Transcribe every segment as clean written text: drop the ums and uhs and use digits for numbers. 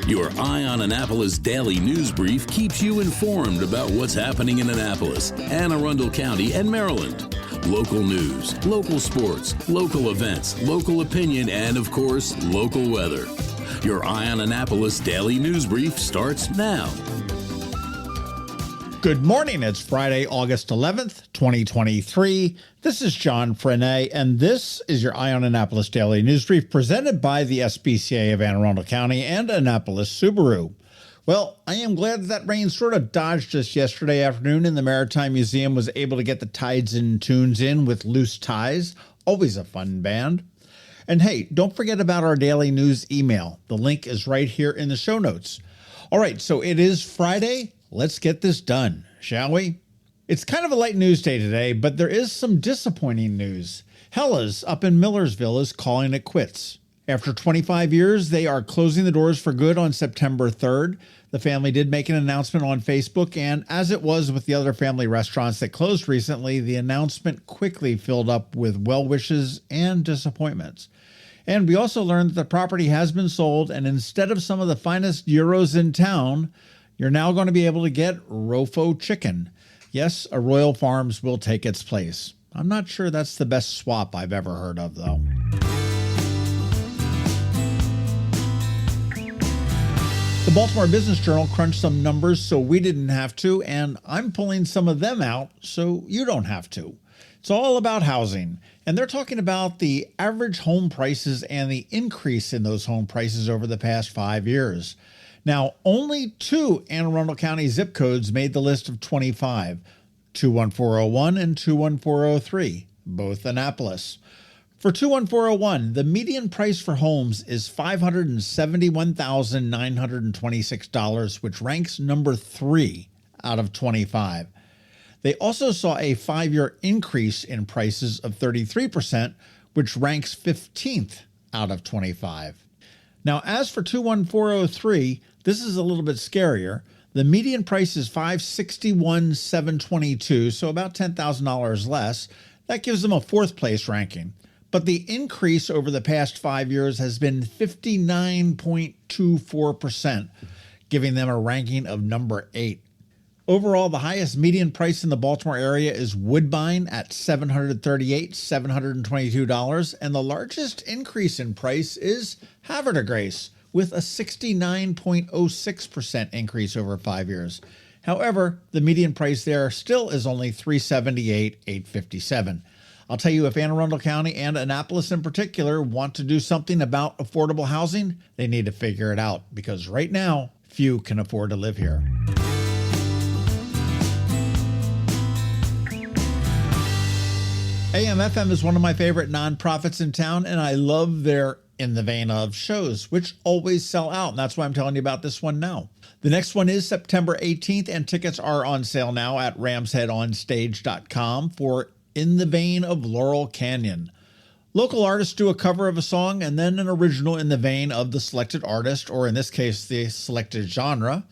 Your Eye on Annapolis daily news brief keeps you informed about what's happening in Annapolis and Arundel County and Maryland. Local news, local sports, local events, local opinion, and of course, local weather. Your Eye on Annapolis daily news brief starts now. Good morning. It's Friday, August 11th, 2023. This is John Frenaye, and this is your Eye on Annapolis Daily News Brief presented by the SPCA of Arundel County and Annapolis Subaru. Well, I am glad that rain sort of dodged us yesterday afternoon, and the Maritime Museum was able to get the Tides and Tunes in with Loose Ties. Always a fun band. And hey, don't forget about our daily news email. The link is right here in the show notes. All right, so it is Friday. Let's get this done, shall we? It's kind of a light news day today, but there is some disappointing news. Hella's up in Millersville is calling it quits. After 25 years, they are closing the doors for good on September 3rd. The family did make an announcement on Facebook, and as it was with the other family restaurants that closed recently, the announcement quickly filled up with well wishes and disappointments. And we also learned that the property has been sold, and instead of some of the finest gyros in town, you're now going to be able to get Rofo chicken. Yes, a Royal Farms will take its place. I'm not sure that's the best swap I've ever heard of, though. The Baltimore Business Journal crunched some numbers so we didn't have to, and I'm pulling some of them out so you don't have to. It's all about housing, and they're talking about the average home prices and the increase in those home prices over the past 5 years. Now, only two Anne Arundel County zip codes made the list of 25, 21401 and 21403, both Annapolis. For 21401, the median price for homes is $571,926, which ranks number 3 out of 25. They also saw a 5-year increase in prices of 33%, which ranks 15th out of 25. Now, as for 21403, this is a little bit scarier. The median price is $561,722, so about $10,000 less. That gives them a 4th place ranking. But the increase over the past 5 years has been 59.24%, giving them a ranking of number 8. Overall, the highest median price in the Baltimore area is Woodbine at $738,722, and the largest increase in price is Havre de Grace with a 69.06% increase over 5 years. However, the median price there still is only $378,857. I'll tell you, if Anne Arundel County and Annapolis in particular want to do something about affordable housing, they need to figure it out, because right now, few can afford to live here. AMFM is one of my favorite nonprofits in town, and I love their In the Vane of shows, which always sell out, and that's why I'm telling you about this one now. The next one is September 18th, and tickets are on sale now at ramsheadonstage.com for In the Vein of Laurel Canyon. Local artists do a cover of a song and then an original in the vein of the selected artist, or in this case, the selected genre.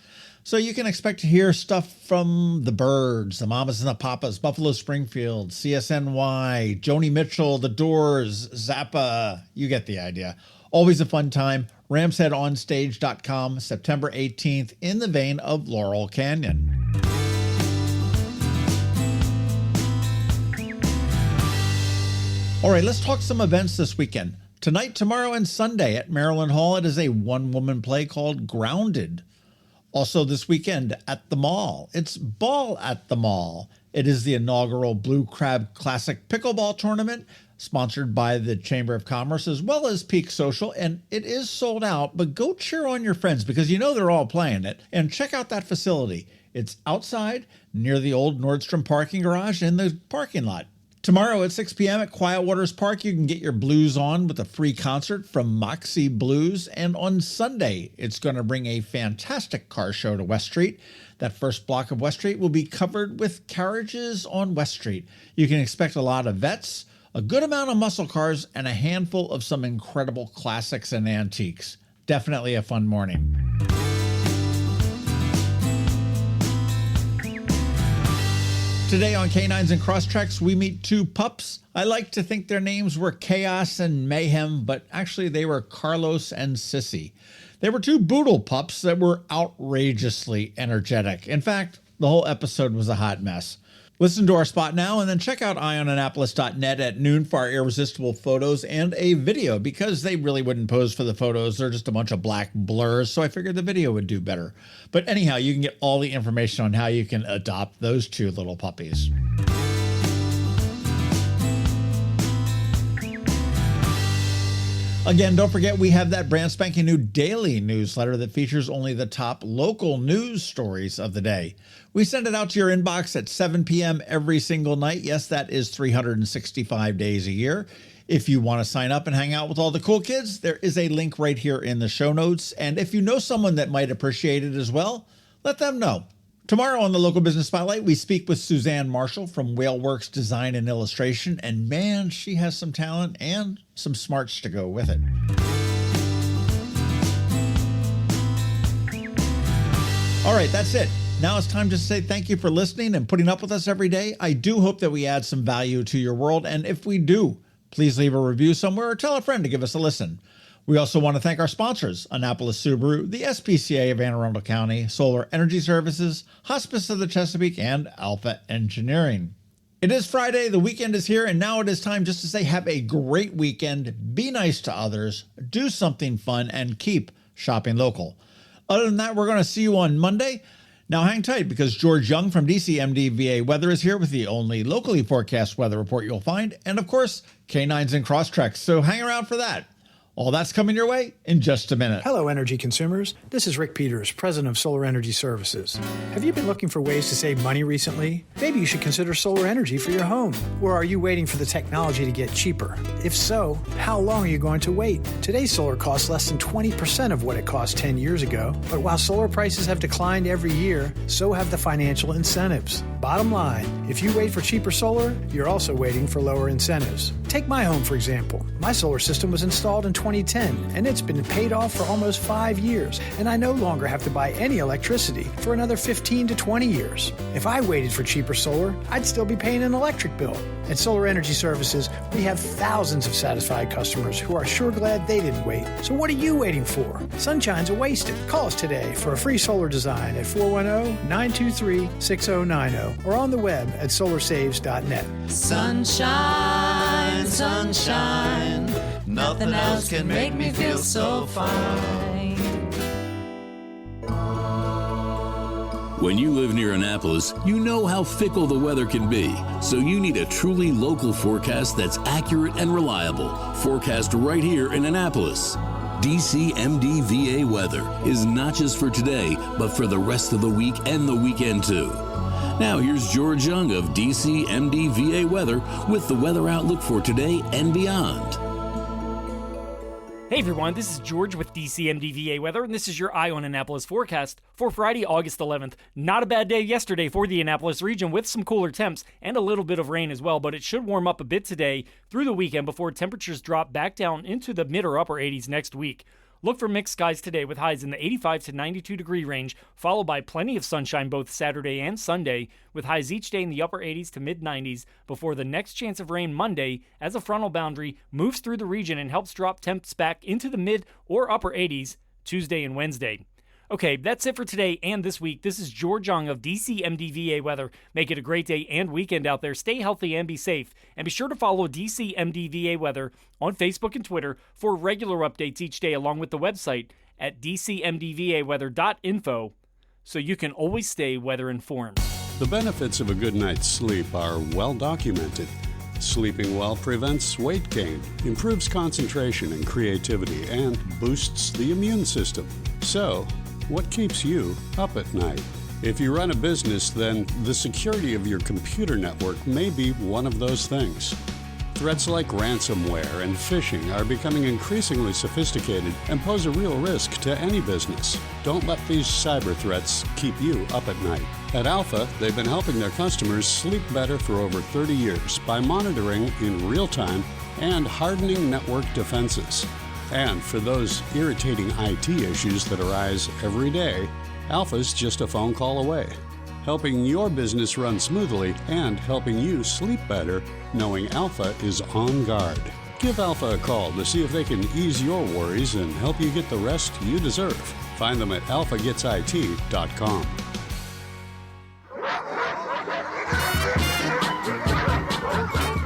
So you can expect to hear stuff from The Byrds, The Mamas and the Papas, Buffalo Springfield, CSNY, Joni Mitchell, The Doors, Zappa. You get the idea. Always a fun time. ramsheadonstage.com, September 18th, In the Vein of Laurel Canyon. All right, let's talk some events this weekend. Tonight, tomorrow, and Sunday at Maryland Hall, it is a one-woman play called Grounded. Also this weekend at the mall, it's Ball at the Mall. It is the inaugural Blue Crab Classic Pickleball Tournament, sponsored by the Chamber of Commerce as well as Peak Social, and it is sold out, but go cheer on your friends because you know they're all playing it. And check out that facility. It's outside near the old Nordstrom parking garage in the parking lot. Tomorrow at 6 p.m. at Quiet Waters Park, you can get your blues on with a free concert from Moxie Blues. And on Sunday, it's going to bring a fantastic car show to West Street. That first block of West Street will be covered with carriages on West Street. You can expect a lot of vets, a good amount of muscle cars, and a handful of some incredible classics and antiques. Definitely a fun morning. Today on Canines and Crosstreks, we meet two pups. I like to think their names were Chaos and Mayhem, but actually they were Carlos and Sissy. They were two Boodle pups that were outrageously energetic. In fact, the whole episode was a hot mess. Listen to our spot now and then check out eyeonannapolis.net at noon for our irresistible photos and a video, because they really wouldn't pose for the photos. They're just a bunch of black blurs, so I figured the video would do better. But anyhow, you can get all the information on how you can adopt those two little puppies. Again, don't forget we have that brand spanking new daily newsletter that features only the top local news stories of the day. We send it out to your inbox at 7 p.m. every single night. Yes, that is 365 days a year. If you want to sign up and hang out with all the cool kids, there is a link right here in the show notes. And if you know someone that might appreciate it as well, let them know. Tomorrow on the Local Business Spotlight, we speak with Suzanne Marshall from Whaleworks Design and Illustration, and man, she has some talent and some smarts to go with it. All right, that's it. Now it's time to say thank you for listening and putting up with us every day. I do hope that we add some value to your world, and if we do, please leave a review somewhere or tell a friend to give us a listen. We also want to thank our sponsors, Annapolis Subaru, the SPCA of Arundel County, Solar Energy Services, Hospice of the Chesapeake, and Alpha Engineering. It is Friday, the weekend is here, and now it is time just to say have a great weekend, be nice to others, do something fun, and keep shopping local. Other than that, we're going to see you on Monday. Now hang tight, because George Young from DC MDVA Weather is here with the only locally forecast weather report you'll find, and of course, Canines and Crosstreks, so hang around for that. All that's coming your way in just a minute. Hello, energy consumers. This is Rick Peters, president of Solar Energy Services. Have you been looking for ways to save money recently? Maybe you should consider solar energy for your home. Or are you waiting for the technology to get cheaper? If so, how long are you going to wait? Today's solar costs less than 20% of what it cost 10 years ago. But while solar prices have declined every year, so have the financial incentives. Bottom line, if you wait for cheaper solar, you're also waiting for lower incentives. Take my home, for example. My solar system was installed in 2010, and it's been paid off for almost 5 years, and I no longer have to buy any electricity for another 15 to 20 years. If I waited for cheaper solar, I'd still be paying an electric bill. At Solar Energy Services, we have thousands of satisfied customers who are sure glad they didn't wait. So what are you waiting for? Sunshine's a wasted. Call us today for a free solar design at 410-923-6090 or on the web at solarsaves.net. Sunshine, sunshine, nothing else can make me feel so fine. When you live near Annapolis, you know how fickle the weather can be, so you need a truly local forecast that's accurate and reliable. Forecast right here in Annapolis. DC MDVA Weather is not just for today, but for the rest of the week and the weekend too. Now here's George Young of DC MDVA Weather with the weather outlook for today and beyond. Hey everyone, this is George with DC MDVA Weather, and this is your Eye on Annapolis forecast for Friday, August 11th. Not a bad day yesterday for the Annapolis region with some cooler temps and a little bit of rain as well, but it should warm up a bit today through the weekend before temperatures drop back down into the mid or upper 80s next week. Look for mixed skies today with highs in the 85 to 92 degree range, followed by plenty of sunshine both Saturday and Sunday, with highs each day in the upper 80s to mid 90s before the next chance of rain Monday as a frontal boundary moves through the region and helps drop temps back into the mid or upper 80s Tuesday and Wednesday. Okay, that's it for today and this week. This is George Young of DC MDVA Weather. Make it a great day and weekend out there. Stay healthy and be safe. And be sure to follow DC MDVA Weather on Facebook and Twitter for regular updates each day, along with the website at dcmdvaweather.info, so you can always stay weather informed. The benefits of a good night's sleep are well documented. Sleeping well prevents weight gain, improves concentration and creativity, and boosts the immune system. So, what keeps you up at night? If you run a business, then the security of your computer network may be one of those things. Threats like ransomware and phishing are becoming increasingly sophisticated and pose a real risk to any business. Don't let these cyber threats keep you up at night. At Alpha, they've been helping their customers sleep better for over 30 years by monitoring in real time and hardening network defenses. And for those irritating IT issues that arise every day, Alpha's just a phone call away. helping your business run smoothly and helping you sleep better, knowing Alpha is on guard. Give Alpha a call to see if they can ease your worries and help you get the rest you deserve. Find them at alphagetsit.com.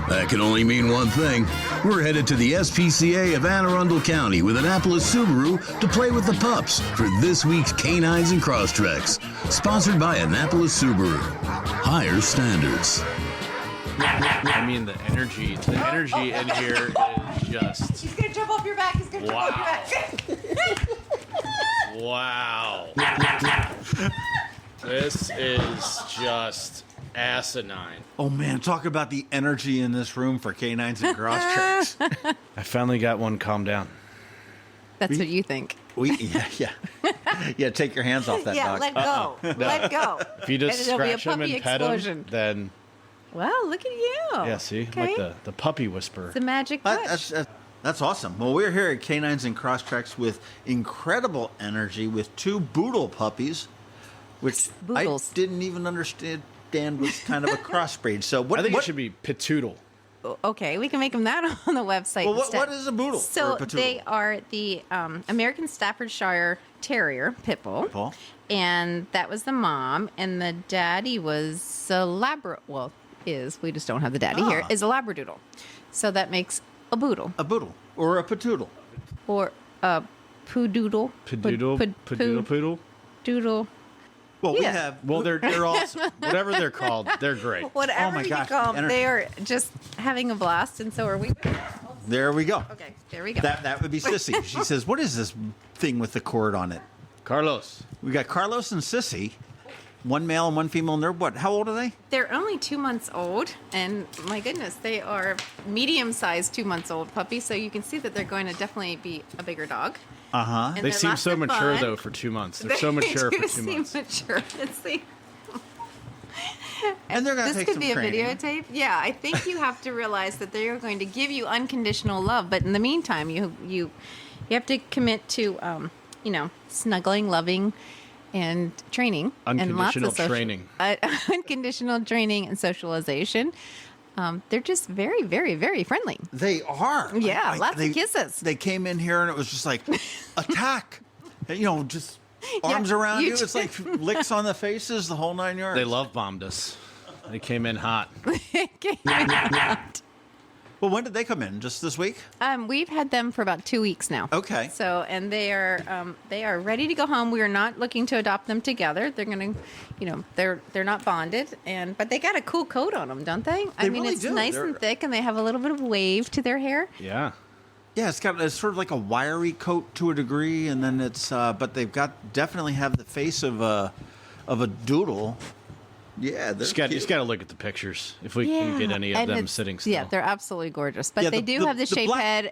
That can only mean one thing. We're headed to the SPCA of Arundel County with Annapolis Subaru to play with the pups for this week's Canines and Crosstreks. Sponsored by Annapolis Subaru. Higher standards. I mean, the energy in here is just... He's gonna jump off your back. He's gonna jump off your back. Wow. This is just asinine. Oh man, talk about the energy in this room for Canines and Crosstreks. I finally got one calmed down. That's what you think. Yeah. Take your hands off that dog. Let go. Let go. If you just And it'll be a scratch him puppy and pet explosion. him, then... Well, look at you. Yeah, see? Okay. Like the puppy whisperer. The magic touch. That's awesome. Well, we're here at Canines and Crosstreks with incredible energy with two Boodle puppies, which Boodles. I didn't even understand was kind of a crossbreed. So what? I think what, it should be Pitoodle. Okay, we can make them that on the website. Well, instead. what is a Boodle? or So a Patoodle? they are the American Staffordshire Terrier pit bull. Paul? And that was the mom, and the daddy was a we just don't have the daddy here, is a Labradoodle. So that makes a Boodle. A Boodle or a Patoodle. Or a Poodoodle. Poodle. Doodle. Well, we Yeah. have. Well, they're awesome. Whatever they're called, they're great. Whatever my you gosh, call the them, energy. they are just having a blast, and so are we. There we go. Okay, there we go. That would be Sissy. She says, "What is this thing with the cord on it?" Carlos. We got Carlos and Sissy, one male and one female. And they're what? How old are they? They're only 2 months old, and my goodness, they are medium-sized 2 months old puppies. So you can see that they're going to definitely be a bigger dog. Uh-huh. And They they're seem lots so of mature, fun. though, for 2 months. They're so mature They for do 2 seem months. mature. Let's see. And they're going to This take could some be a training. videotape. Yeah, I think you have to realize that they are going to give you unconditional love, but in the meantime, you have to commit to snuggling, loving, and training, and lots Unconditional of training. unconditional training and socialization. They're just very, very, very friendly. They are. Yeah, lots of kisses. They came in here and it was just like, attack. Just arms around you you. It's like licks on the faces, the whole 9 yards. They love bombed us. They came in hot. Well, when did they come in? Just this week? We've had them for about 2 weeks now. Okay. So, and they are ready to go home. We are not looking to adopt them together. They're going to, they're not bonded, but they got a cool coat on them, don't they? I mean, really it's do. nice They're- and thick, and they have a little bit of wave to their hair. Yeah. Yeah, it's sort of like a wiry coat to a degree, and then but they've definitely have the face of a doodle. Yeah, Just got to look at the pictures if we can get any of and them it's- sitting still. Yeah, they're absolutely gorgeous. But Yeah, they the- do the- have the the shape black- head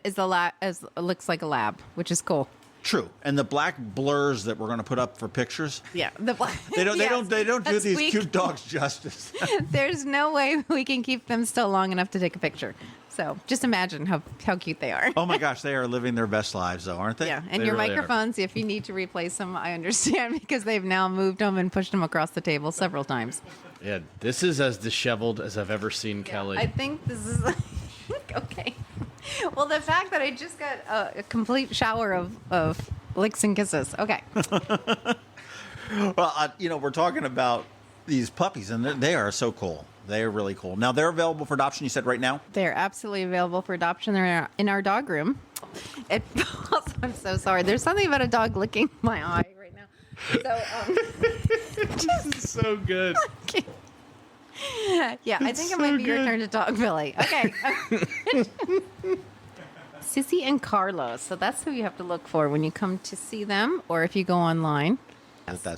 as looks like a lab, which is cool. True, and the black blurs that we're going to put up for pictures. Yeah, the black. They don't. Yes, They don't do that's these weak. cute dogs justice. There's no way we can keep them still long enough to take a picture. So just imagine how cute they are. Oh my gosh, they are living their best lives, though, aren't they? Yeah, and They your really are. microphones, if you need to replace them, I understand because they've now moved them and pushed them across the table several times. Yeah, this is as disheveled as I've ever seen Kelly. I think this is okay. Well, the fact that I just got a complete shower of licks and kisses. Okay. Well, we're talking about these puppies, and they are so cool. They are really cool. Now, they're available for adoption, you said, right now? They're absolutely available for adoption. They're in our dog room. I'm so sorry. There's something about a dog licking my eye right now. So, This is so good. yeah, I think it might be your turn to talk, Billy. Okay. Sissy and Carlos. So that's who you have to look for when you come to see them or if you go online.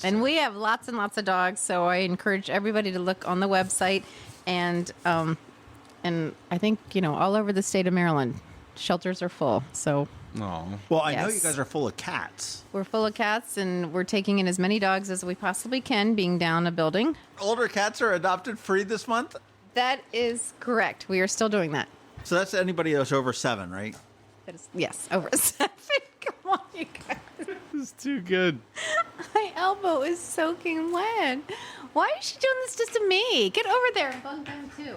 And we have lots and lots of dogs, so I encourage everybody to look on the website and I think, all over the state of Maryland, shelters are full. So Oh. Well, I know Yes. you guys are full of cats. we're full of cats and we're taking in as many dogs as we possibly can, being down a building. Older cats are adopted free this month? That is correct. We are still doing that. So that's anybody that's over 7, right? That is, yes, over 7. Come on, you guys. This is too good. My elbow is soaking wet. Why is she doing this just to me? Get over there and bug them too.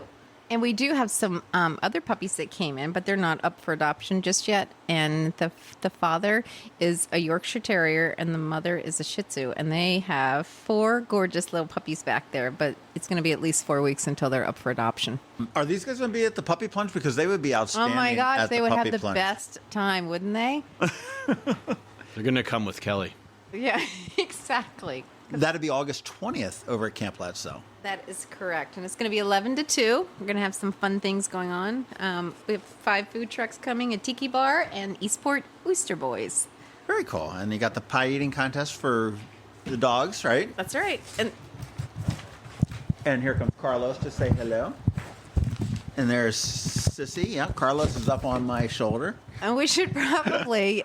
And we do have some other puppies that came in, but they're not up for adoption just yet. And the father is a Yorkshire Terrier, and the mother is a Shih Tzu. And they have 4 gorgeous little puppies back there, but it's going to be at least 4 weeks until they're up for adoption. Are these guys going to be at the puppy plunge? Because they would be outstanding. Oh my gosh, at they would have the plunge. best time, wouldn't they? They're going to come with Kelly. Yeah, exactly. That'd be August 20th over at Camp Latzo. That is correct. And it's going to be 11 to 2. We're going to have some fun things going on. We have 5 food trucks coming, a tiki bar, and Eastport Oyster Boys. Very cool. And you got the pie eating contest for the dogs, right? That's right. And here comes Carlos to say hello. And there's Sissy. Yeah, Carlos is up on my shoulder. And we should probably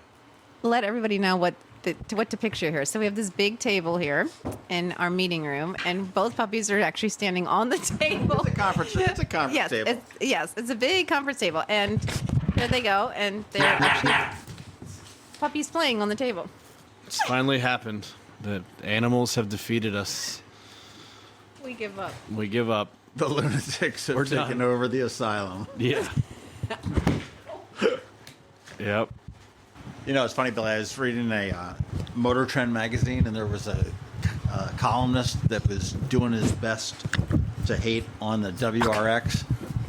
let everybody know what to picture here. So we have this big table here in our meeting room, and both puppies are actually standing on the table. It's a conference table. It's a big conference table. And there they go. And they're actually puppies playing on the table. It's finally happened. The animals have defeated us. We give up. We give up. The lunatics have taken done. over the asylum. Yeah. Yep. You know, it's funny, Billy. I was reading a Motor Trend magazine, and there was a columnist that was doing his best to hate on the WRX.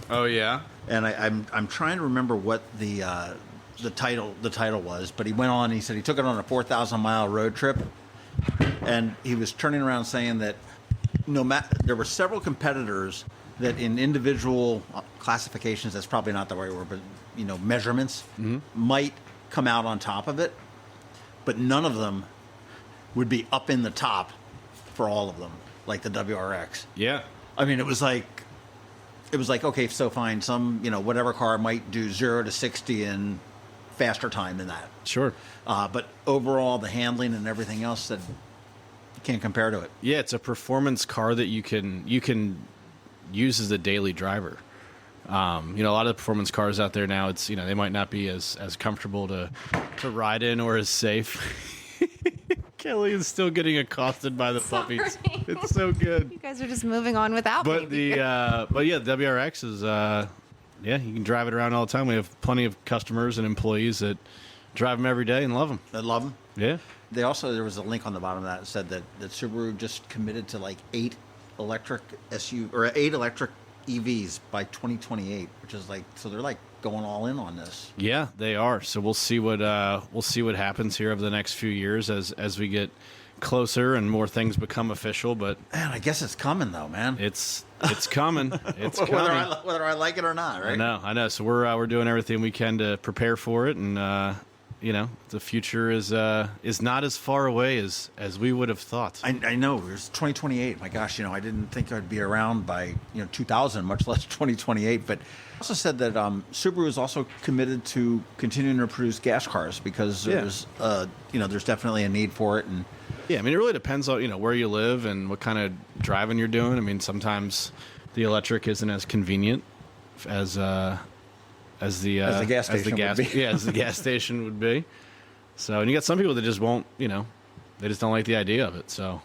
Oh yeah. And I'm trying to remember what the title was, but he went on. He said he took it on a 4,000-mile road trip, and he was turning around saying that there were several competitors that in individual classifications, that's probably not the right word, but measurements might come out on top of it, but none of them would be up in the top for all of them, like the WRX. Yeah. I mean, it was like, okay, so fine, some, whatever car might do 0 to 60 in faster time than that. Sure. But overall, the handling and everything else, that you can't compare to it. Yeah, it's a performance car that you can use as a daily driver. A lot of the performance cars out there now, it's they might not be as comfortable to ride in or as safe. Kelly is still getting accosted by the puppies. It's so good. You guys are just moving on without me. The WRX is you can drive it around all the time. We have plenty of customers and employees that drive them every day and love them. I love them. Yeah. There was a link on the bottom of that said that Subaru just committed to like 8 electric EVs by 2028, which is so they're going all in on this. Yeah, they are. So we'll see what happens here over the next few years as we get closer and more things become official. But man, I guess it's coming though, man. It's coming. It's coming. Whether I like it or not, right? I know. So we're doing everything we can to prepare for it, and the future is not as far away as we would have thought. I know. It's 2028. My gosh, I didn't think I'd be around by 2000, much less 2028. But also said that Subaru is also committed to continuing to produce gas cars because there's definitely a need for it. And yeah, I mean, it really depends on where you live and what kind of driving you're doing. I mean, sometimes the electric isn't as convenient as the gas station would be. So, and you got some people that just won't, they just don't like the idea of it. So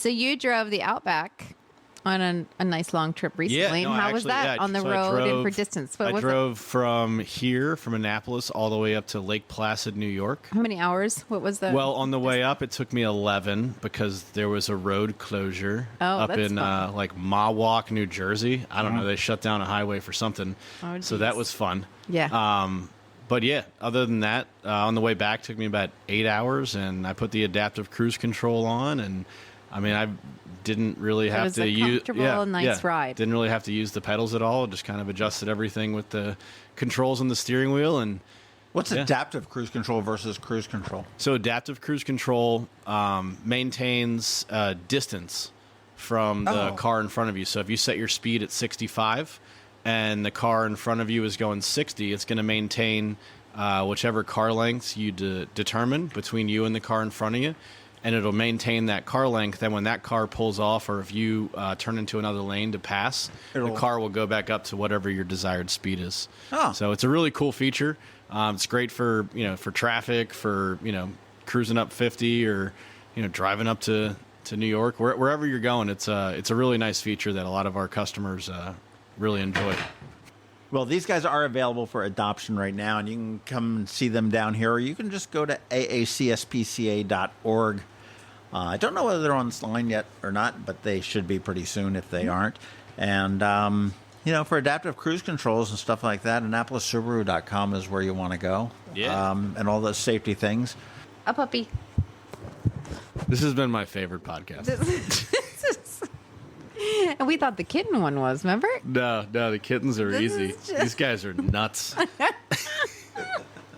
you drove the Outback on a nice long trip recently. Yeah, no, how was that on the road and for distance? I drove from Annapolis all the way up to Lake Placid, New York. How many hours? What was the? Well, on the way up, it took me 11 because there was a road closure up in Mahwah, New Jersey. I don't know. They shut down a highway for something. Oh, so that was fun. Yeah. But yeah, other than that, on the way back, it took me about 8 hours, and I put the adaptive cruise control on, and I mean, I didn't really have to use. Nice ride. Didn't really have to use the pedals at all. Just kind of adjusted everything with the controls on the steering wheel. And what's adaptive cruise control versus cruise control? So adaptive cruise control maintains distance from the car in front of you. So if you set your speed at 65 and the car in front of you is going 60, it's going to maintain whichever car lengths you determine between you and the car in front of you. And it'll maintain that car length. Then when that car pulls off, or if you turn into another lane to pass, the car will go back up to whatever your desired speed is. Oh. So it's a really cool feature. It's great for for traffic, for cruising up 50, or driving up to to New York, wherever you're going, it's a really nice feature that a lot of our customers really enjoy. Well, these guys are available for adoption right now, and you can come and see them down here, or you can just go to aacspca.org. I don't know whether they're on this line yet or not, but they should be pretty soon if they aren't. And, for adaptive cruise controls and stuff like that, AnnapolisSubaru.com is where you want to go. Yeah. And all those safety things. A puppy. This has been my favorite podcast. And we thought the kitten one was, remember? No, the kittens are easy. These guys are nuts.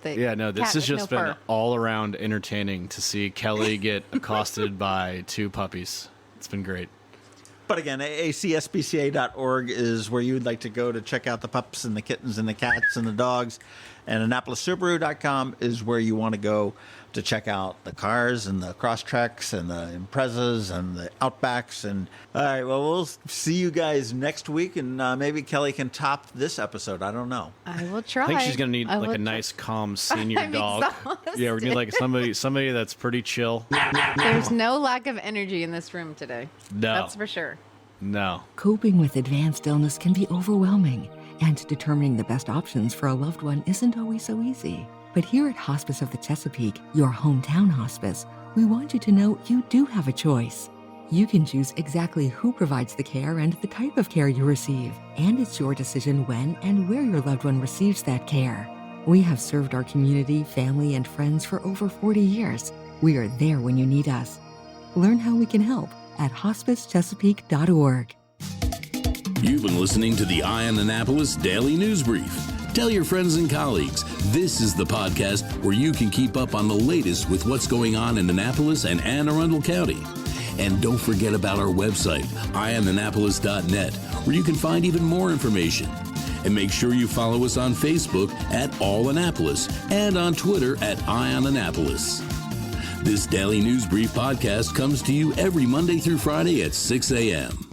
This has just been all around entertaining to see Kelly get accosted by two puppies. It's been great. But again, aacspca.org is where you would like to go to check out the pups and the kittens and the cats and the dogs. And AnnapolisSubaru.com is where you want to go to check out the cars and the Crosstreks and the Imprezas and the Outbacks. And all right, well, we'll see you guys next week, and maybe Kelly can top this episode. I don't know. I will try. I think she's gonna need a nice, calm senior dog. Yeah, we need like somebody that's pretty chill. There's no lack of energy in this room today. No, that's for sure. No. Coping with advanced illness can be overwhelming, and determining the best options for a loved one isn't always so easy. But here at Hospice of the Chesapeake, your hometown hospice, we want you to know you do have a choice. You can choose exactly who provides the care and the type of care you receive, and it's your decision when and where your loved one receives that care. We have served our community, family, and friends for over 40 years. We are there when you need us. Learn how we can help at hospicechesapeake.org. You've been listening to the Eye on Annapolis Daily News Brief. Tell your friends and colleagues, this is the podcast where you can keep up on the latest with what's going on in Annapolis and Anne Arundel County. And don't forget about our website, eyeonannapolis.net, where you can find even more information. And make sure you follow us on Facebook at All Annapolis and on Twitter at Eye on Annapolis. This Daily News Brief podcast comes to you every Monday through Friday at 6 a.m.